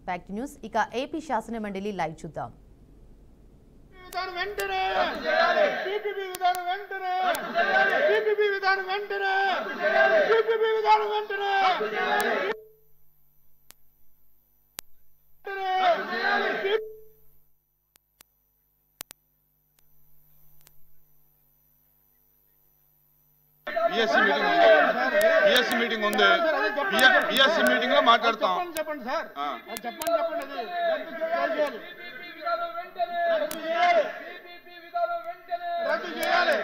Fact news ఇక AP శాసన మండలి లైవ్ చూద్దాం. బిఎస్సి మీటింగ్ ఉంది. బిఎస్సి మీటింగ్ లో మాట్లాడతాం. చెప్పండి సార్, చెప్పండి. రద్దు చేయాలి.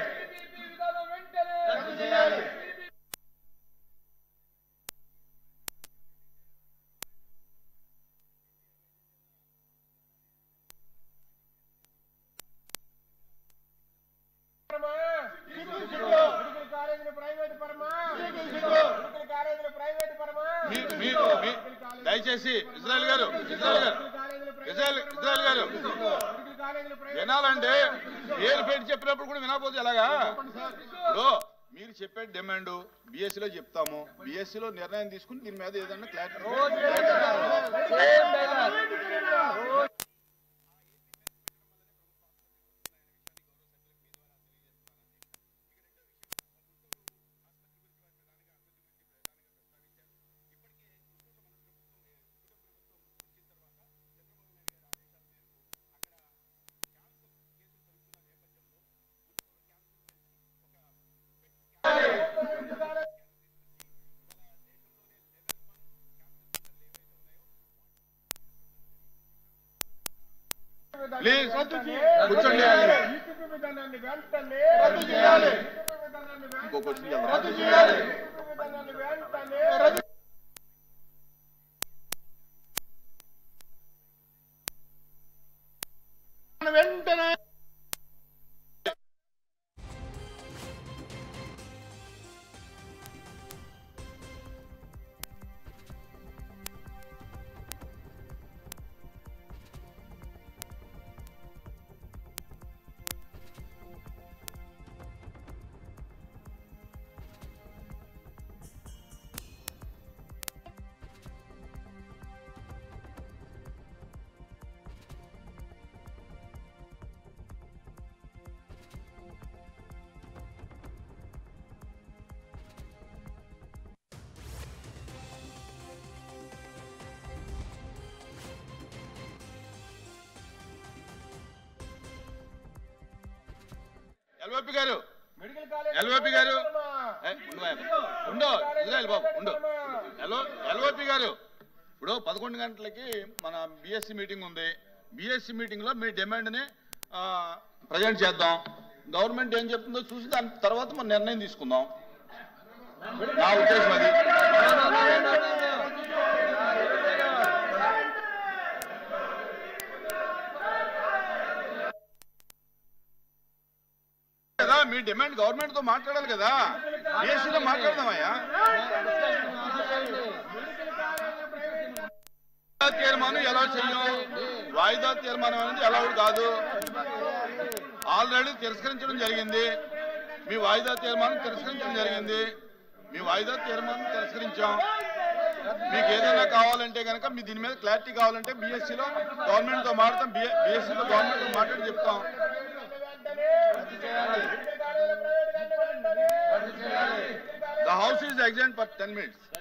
దయచేసి ఇజ్రాయెల్ గారు వినాలంటే పేరు పెట్టి చెప్పినప్పుడు కూడా వినకపోతే ఎలాగా? మీరు చెప్పే డిమాండ్ బిఎస్సీలో చెప్తాము. బిఎస్సీలో నిర్ణయం తీసుకుని దీని మీద ఏదన్నా క్లారిటీ ప్లీజ్ కూర్చోండి. ఇంకో క్వశ్చన్ వెంటనే ఎల్ఓపి గారు ఉండు ఇజ్రాయెల్ బాబు ఉండు. ఎల్ఓపి గారు ఇప్పుడు 11 గంటలకి మన బిఎస్సి మీటింగ్ ఉంది. బిఎస్సి మీటింగ్ లో మీ డిమాండ్ ని ప్రజెంట్ చేద్దాం. గవర్నమెంట్ ఏం చెప్తుందో చూసి దాని తర్వాత మనం నిర్ణయం తీసుకుందాం. నా ఉద్దేశం అది. కదా మీ డిమాండ్ గవర్నమెంట్ తో మాట్లాడాలి కదా. బిఎస్సీలో మాట్లాడదామయ్యా. తీర్మానం ఎలా చెయ్యం? వాయిదా తీర్మానం అనేది అలౌడ్ కాదు. ఆల్రెడీ తిరస్కరించడం జరిగింది. మీ వాయిదా తీర్మానం తిరస్కరించడం జరిగింది. మీ వాయిదా తీర్మానం తిరస్కరించాం. మీకు ఏదైనా కావాలంటే కనుక మీ దీని మీద క్లారిటీ కావాలంటే బిఎస్సీలో గవర్నమెంట్ తో మాట్లాడతాం. బిఎస్సీలో గవర్నమెంట్ తో మాట్లాడి చెప్తాం. The house is adjourned for 10 minutes.